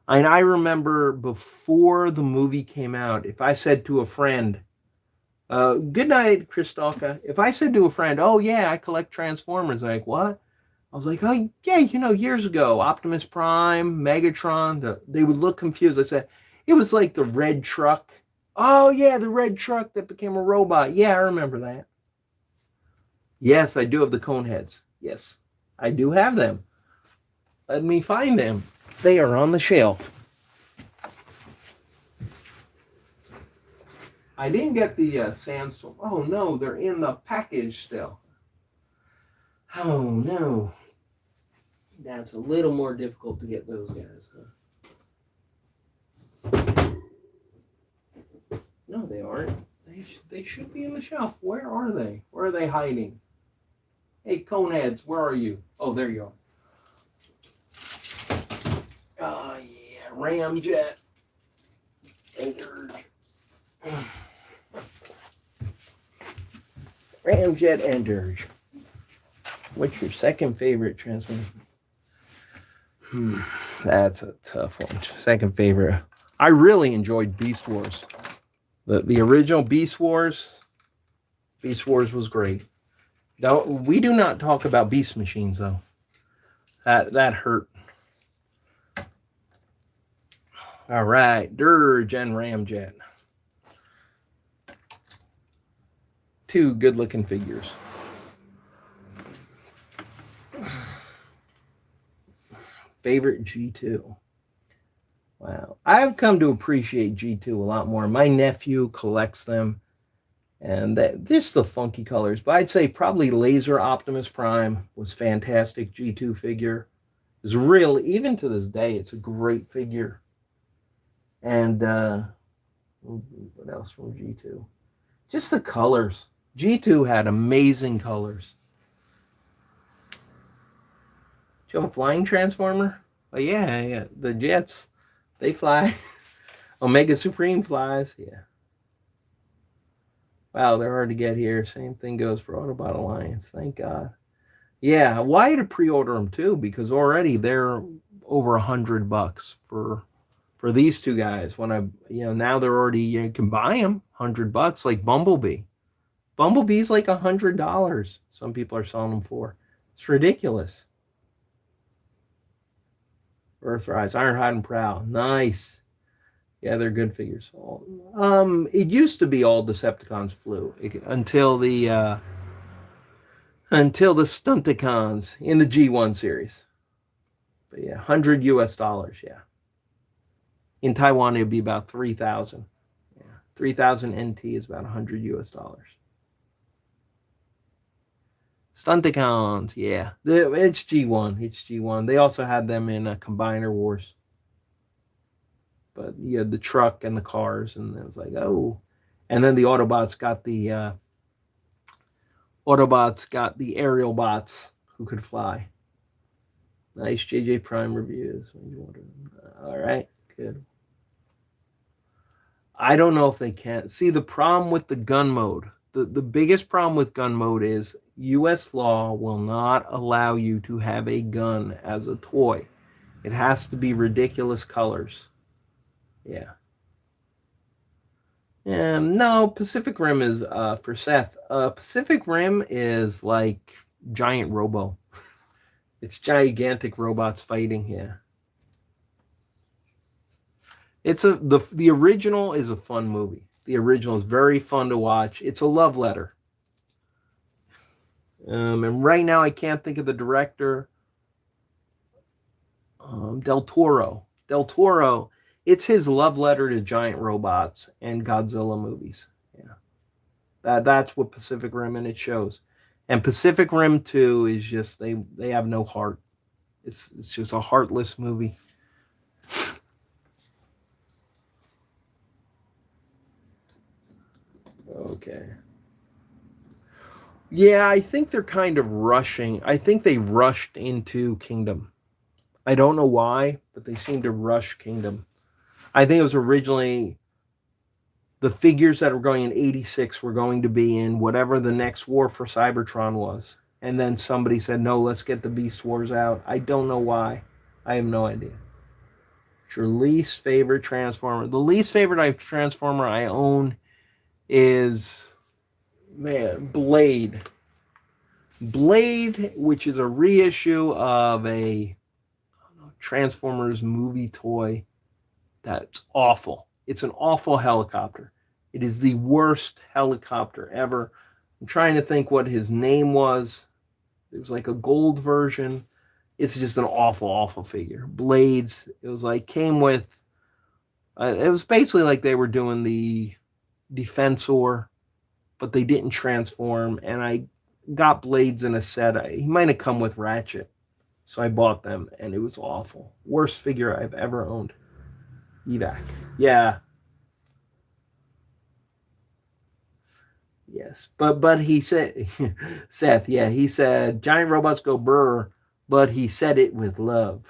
And I remember before the movie came out, if I said to a friend, good night, Christalka. If I said to a friend, oh yeah, I collect Transformers, like, what? I was like, oh, yeah, years ago, Optimus Prime, Megatron, they would look confused. I said, it was like the red truck. Oh, yeah, the red truck that became a robot. Yeah, I remember that. Yes, I do have the cone heads. Yes, I do have them. Let me find them. They are on the shelf. I didn't get the Sandstorm. Oh, no, they're in the package still. Oh, no. That's a little more difficult to get those guys. Huh? No, they aren't. They should be in the shelf. Where are they? Where are they hiding? Hey, Coneheads, where are you? Oh, there you are. Oh, yeah. Ramjet. And Ramjet and Dirge. What's your second favorite Transformer? That's a tough one. Second favorite. I really enjoyed Beast Wars. The original Beast Wars. Beast Wars was great. We do not talk about Beast Machines though. That hurt. All right, Dirge and Ramjet. Two good-looking figures. Favorite G2. Wow. I've come to appreciate G2 a lot more. My nephew collects them. And just the funky colors. But I'd say probably Laser Optimus Prime was fantastic. G2 figure. It's real, even to this day, it's a great figure. And what else from G2? Just the colors. G2 had amazing colors. Do you have a flying transformer? Oh, yeah. The jets, they fly. Omega Supreme flies. Yeah. Wow, they're hard to get here. Same thing goes for Autobot Alliance. Thank God. Yeah, well, I had to pre-order them too because already they're over $100 for these two guys. When now they're already, you can buy them $100 like Bumblebee. Bumblebee's like $100. Some people are selling them for. It's ridiculous. Earthrise, Ironhide and Prowl, nice. Yeah, they're good figures. It used to be all Decepticons flew until the Stunticons in the G1 series. But yeah, $100 US. Yeah. In Taiwan, it'd be about 3,000. Yeah, 3,000 NT is about $100 US. Stunticons, yeah. It's G1. It's G1. They also had them in Combiner Wars. But you had the truck and the cars, and it was like, oh. And then the Autobots got the aerial bots who could fly. Nice JJ Prime reviews. All right, good. I don't know if they can. See, the problem with the gun mode, the biggest problem with gun mode is U.S. law will not allow you to have a gun as a toy. It has to be ridiculous colors. Yeah. No, Pacific Rim is, for Seth, Pacific Rim is like giant robo. It's gigantic robots fighting, yeah. The original is a fun movie. The original is very fun to watch. It's a love letter. And right now I can't think of the director. Del Toro. It's his love letter to giant robots and Godzilla movies. Yeah, that's what Pacific Rim, and it shows. And Pacific Rim 2 is just they have no heart. It's just a heartless movie. Okay. Yeah, I think they're kind of rushing. I think they rushed into Kingdom. I don't know why, but they seem to rush Kingdom. I think it was originally the figures that were going in 86 were going to be in whatever the next war for Cybertron was. And then somebody said, no, let's get the Beast Wars out. I don't know why. I have no idea. What's your least favorite Transformer? The least favorite Transformer I own is, Blade. Blade, which is a reissue of a Transformers movie toy. That's awful. It's an awful helicopter. It is the worst helicopter ever. I'm trying to think what his name was. It was like a gold version. It's just an awful, awful figure. Blades. It was like came with. It was basically like they were doing the Defensor, but they didn't transform. And I got Blades in a set. He might have come with Ratchet, so I bought them, and it was awful. Worst figure I've ever owned. Evac. Yeah. Yes. But he said, Seth, yeah, he said, giant robots go brr, but he said it with love.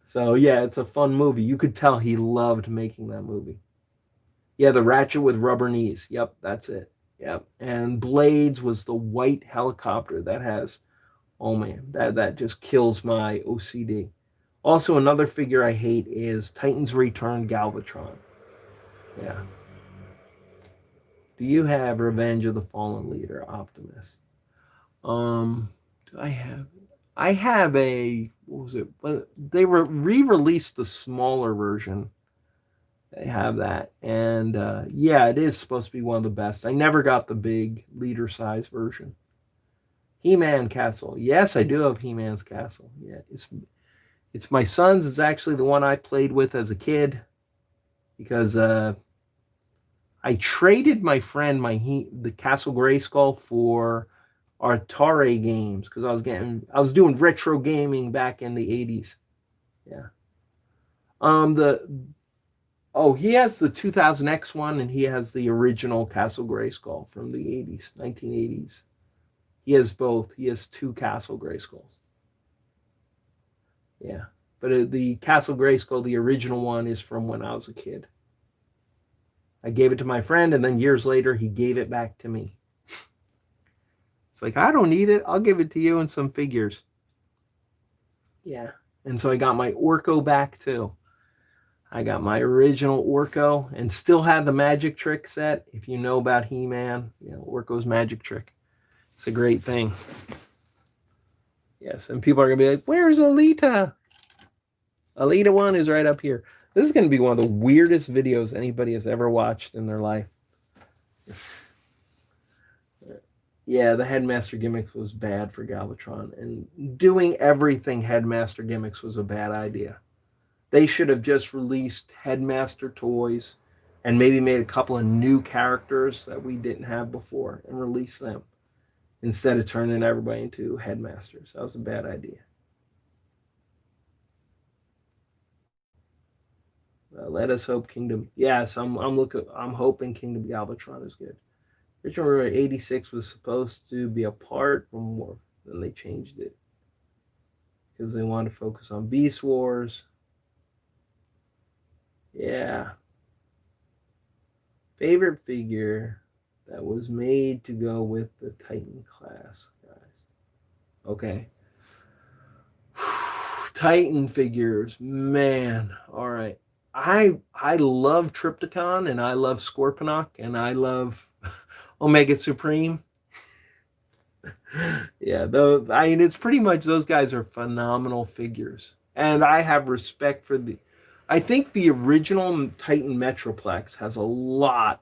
So, yeah, it's a fun movie. You could tell he loved making that movie. Yeah, the Ratchet with rubber knees. Yep, that's it. Yep. And Blades was the white helicopter that has, oh man, that just kills my OCD. Also, another figure I hate is Titans Return Galvatron. Yeah. Do you have Revenge of the Fallen Leader, Optimus? Do I have? I have a, what was it? They re-released the smaller version. They have that. And yeah, it is supposed to be one of the best. I never got the big leader size version. He-Man Castle. Yes, I do have He-Man's Castle. Yeah, it's my son's. It's actually the one I played with as a kid because I traded my friend the Castle Grayskull for our Atari games because I was doing retro gaming back in the 80s. Yeah. Oh, he has the 2000X one, and he has the original Castle Grayskull from the 80s, 1980s. He has both. He has two Castle Grayskulls. Yeah. But the Castle Grayskull, the original one, is from when I was a kid. I gave it to my friend, and then years later, he gave it back to me. It's like, I don't need it. I'll give it to you and some figures. Yeah. And so I got my Orko back, too. I got my original Orko and still had the magic trick set. If you know about He-Man, you know, Orko's magic trick. It's a great thing. Yes, and people are going to be like, where's Elita? Elita-1 is right up here. This is going to be one of the weirdest videos anybody has ever watched in their life. Yeah, the Headmaster gimmicks was bad for Galvatron. And doing everything Headmaster gimmicks was a bad idea. They should have just released Headmaster toys and maybe made a couple of new characters that we didn't have before and release them instead of turning everybody into Headmasters. That was a bad idea. Let us hope Kingdom. Yes, I'm hoping Kingdom Galvatron is good. Original 86 was supposed to be apart from more, then they changed it because they wanted to focus on Beast Wars. Yeah. Favorite figure that was made to go with the Titan class, guys. Okay. Titan figures, man. All right. I love Trypticon, and I love Scorponok, and I love Omega Supreme. Yeah, I mean, it's pretty much those guys are phenomenal figures, and I have respect for the. I think the original Titan Metroplex has a lot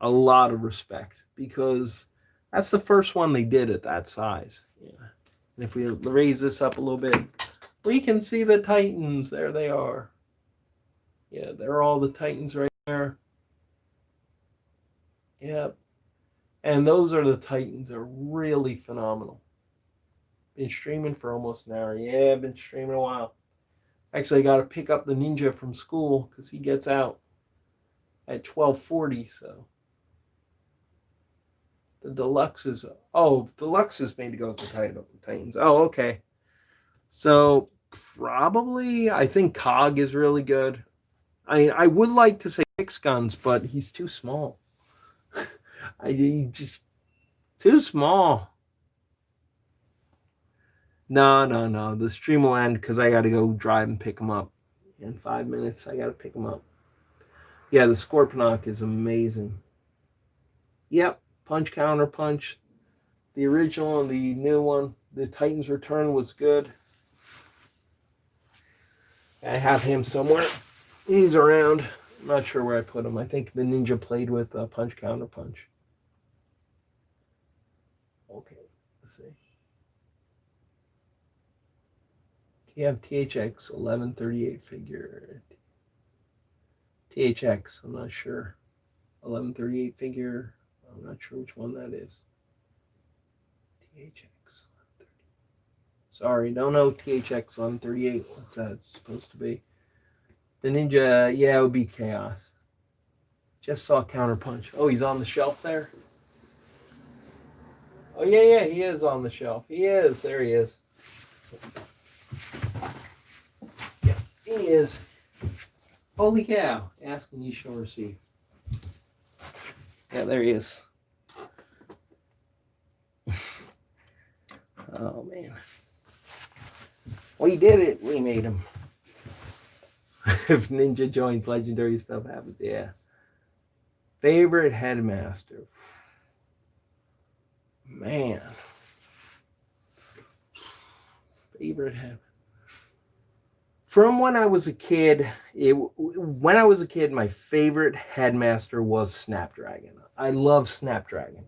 of respect because that's the first one they did at that size. Yeah, and if we raise this up a little bit, we can see the Titans. There they are. Yeah, they're all the Titans right there. Yep. And those are the Titans. They're really phenomenal. Been streaming for almost an hour. Yeah, I've been streaming a while. Actually, I got to pick up the ninja from school because he gets out at 12:40. So the deluxe is deluxe is made to go with the Titans. Oh, okay. So probably I think Cog is really good. I would like to say Six Guns, but he's too small. He just too small. No. The stream will end because I got to go drive and pick him up. In 5 minutes, I got to pick him up. Yeah, the Scorponok is amazing. Yep, punch counter punch. The original and the new one, the Titans Return was good. I have him somewhere. He's around. I'm not sure where I put him. I think the ninja played with punch counter punch. Okay, let's see. You have THX 1138 figure. THX, I'm not sure. 1138 figure. I'm not sure which one that is. THX 1138. Sorry, don't know THX 1138. What's that supposed to be? The ninja, yeah, it would be Chaos. Just saw Counterpunch. Oh, he's on the shelf there? Oh, yeah, he is on the shelf. He is. There he is. Yeah, he is. Holy cow. Asking you shall receive. Yeah, there he is. Oh, man. We did it. We made him. If Ninja joins, legendary stuff happens. Yeah. Favorite Headmaster. Man. Favorite Headmaster. From when I was a kid, my favorite Headmaster was Snapdragon. I love Snapdragon.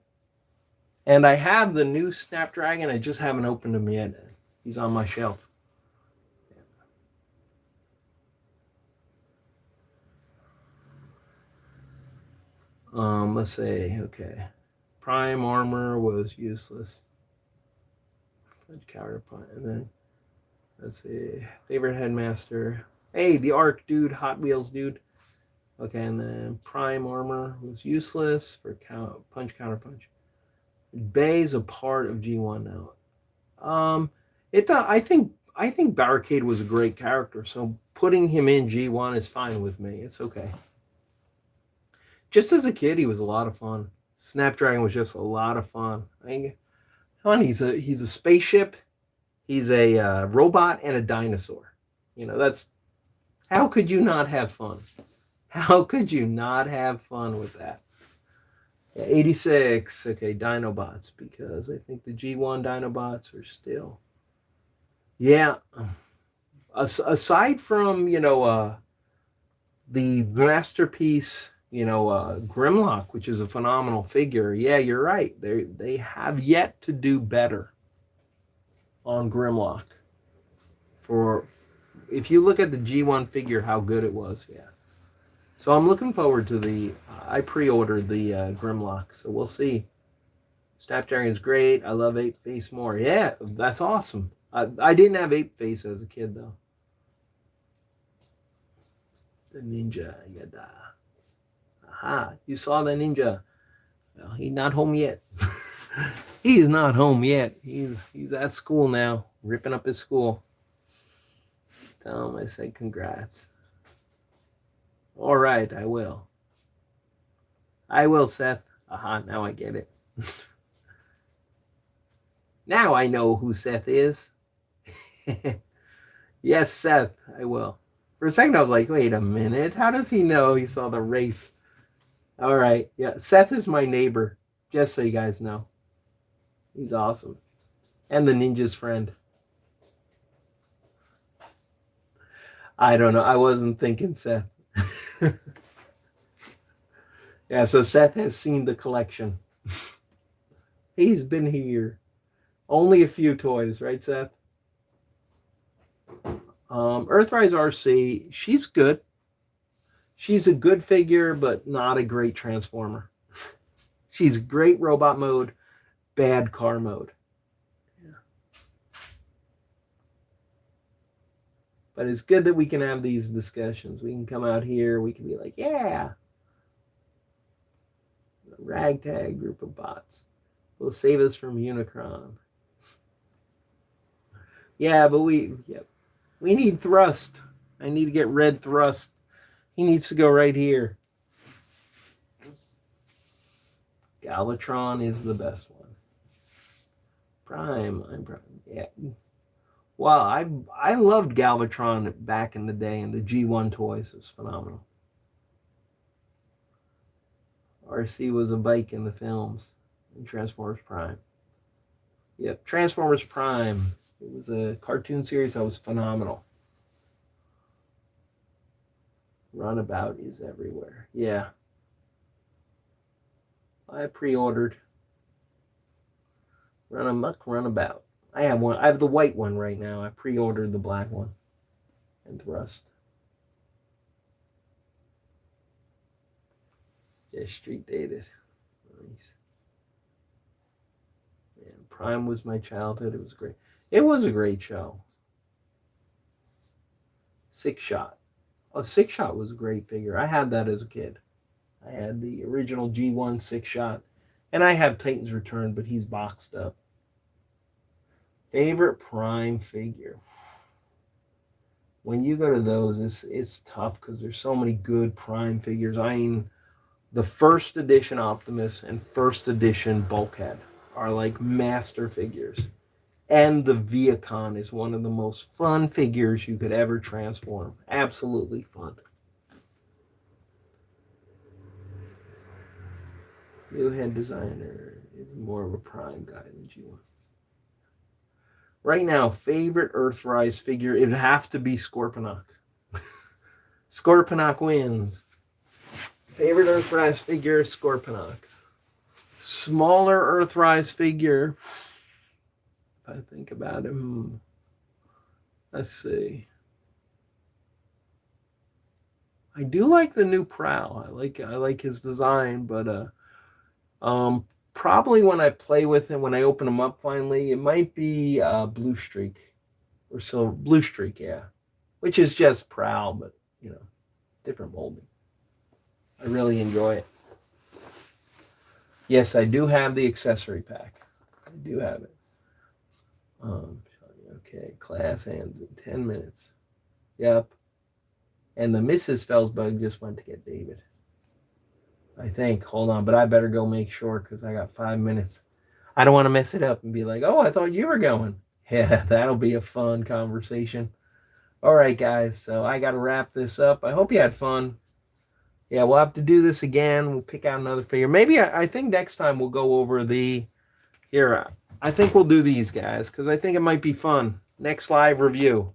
And I have the new Snapdragon. I just haven't opened him yet. He's on my shelf. Let's see. Okay. Prime Armor was useless. Counterpunch. And then, let's see. Favorite Headmaster. Hey, the Arc dude. Hot Wheels dude. Okay, and then Prime Armor was useless for punch, counter punch. Bay's a part of G1 now. I think Barricade was a great character, so putting him in G1 is fine with me. It's okay. Just as a kid, he was a lot of fun. Snapdragon was just a lot of fun. He's a spaceship, he's a robot, and a dinosaur. That's how could you not have fun? How could you not have fun with that? Yeah, 86. Okay, Dinobots, because I think the G1 Dinobots are still. Yeah. Aside from, the masterpiece, Grimlock, which is a phenomenal figure. Yeah, you're right. They have yet to do better on Grimlock. If you look at the G1 figure, how good it was. Yeah. So I'm looking forward to I pre-ordered the Grimlock, so we'll see. Snapdragon's great. I love Ape Face more. Yeah, that's awesome. I didn't have Ape Face as a kid, though. The ninja, yada. Aha, you saw the ninja. Well, he's not home yet. He's not home yet. He's at school now, ripping up his school. Tell him I said congrats. All right, I will. I will, Seth. Aha, now I get it. Now I know who Seth is. Yes, Seth, I will. For a second, I was like, wait a minute. How does he know he saw the race? All right. Yeah, Seth is my neighbor, just so you guys know. He's awesome. And the ninja's friend. I don't know. I wasn't thinking Seth. Yeah, so Seth has seen the collection. He's been here. Only a few toys, right, Seth? Earthrise RC, she's good. She's a good figure, but not a great Transformer. She's great robot mode, bad car mode. Yeah. But it's good that we can have these discussions. We can come out here, we can be like, yeah. A ragtag group of bots will save us from Unicron. Yeah, but we need Thrust. I need to get Red Thrust. He needs to go right here. Galvatron is the best one. Prime. Yeah. Well, I loved Galvatron back in the day, and the G1 toys was phenomenal. RC was a bike in the films. And Transformers Prime. Yep, Transformers Prime. It was a cartoon series that was phenomenal. Runabout is everywhere. Yeah. I pre-ordered Runamuck, Runabout. I have one. I have the white one right now. I pre-ordered the black one. And Thrust. Just street dated. Nice. And Prime was my childhood. It was great. It was a great show. Six Shot. Oh, Six Shot was a great figure. I had that as a kid. I had the original G1 Six Shot. And I have Titan's Return, but he's boxed up. Favorite Prime figure. When you go to those, it's tough because there's so many good Prime figures. I mean, the first edition Optimus and first edition Bulkhead are like master figures. And the Viacon is one of the most fun figures you could ever transform. Absolutely fun. New head designer is more of a Prime guy than G1. Right now, favorite Earthrise figure, it'd have to be Scorponok. Scorponok wins. Favorite Earthrise figure, Scorponok. Smaller Earthrise figure. If I think about him, let's see. I do like the new Prowl. I like his design, but probably when I play with him, when I open him up finally, it might be Blue Streak or so Blue Streak, yeah, which is just Prowl, but different molding. I really enjoy it. Yes, I do have the accessory pack. I do have it. Okay, class ends in 10 minutes. Yep. And the Mrs. Felzbug just went to get David. I think. Hold on, but I better go make sure because I got 5 minutes. I don't want to mess it up and be like, oh, I thought you were going. Yeah, that'll be a fun conversation. All right, guys. So I got to wrap this up. I hope you had fun. Yeah, we'll have to do this again. We'll pick out another figure. Maybe I think next time we'll go over the... Here, I think we'll do these guys because I think it might be fun. Next live review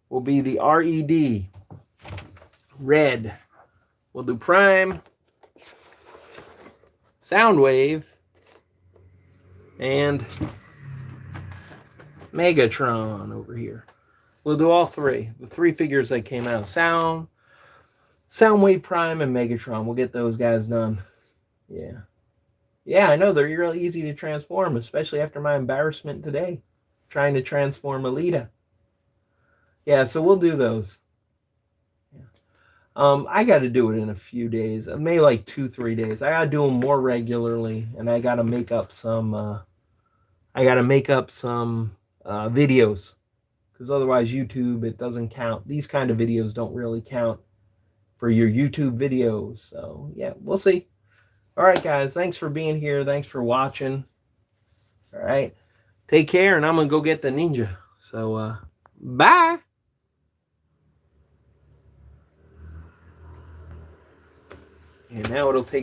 will be the RED. Red. We'll do Prime, Soundwave, and Megatron over here. We'll do all three. The three figures that came out. Soundwave, Prime, and Megatron. We'll get those guys done. Yeah. Yeah, I know. They're really easy to transform, especially after my embarrassment today. Trying to transform Elita. Yeah, so we'll do those. Yeah. I got to do it in a few days. Maybe like 2-3 days. I got to do them more regularly, and I got to make up some... videos. Because otherwise YouTube, it doesn't count. These kind of videos don't really count for your YouTube videos. So, yeah, we'll see. All right, guys. Thanks for being here. Thanks for watching. All right. Take care, and I'm going to go get the ninja. So, bye. And now it'll take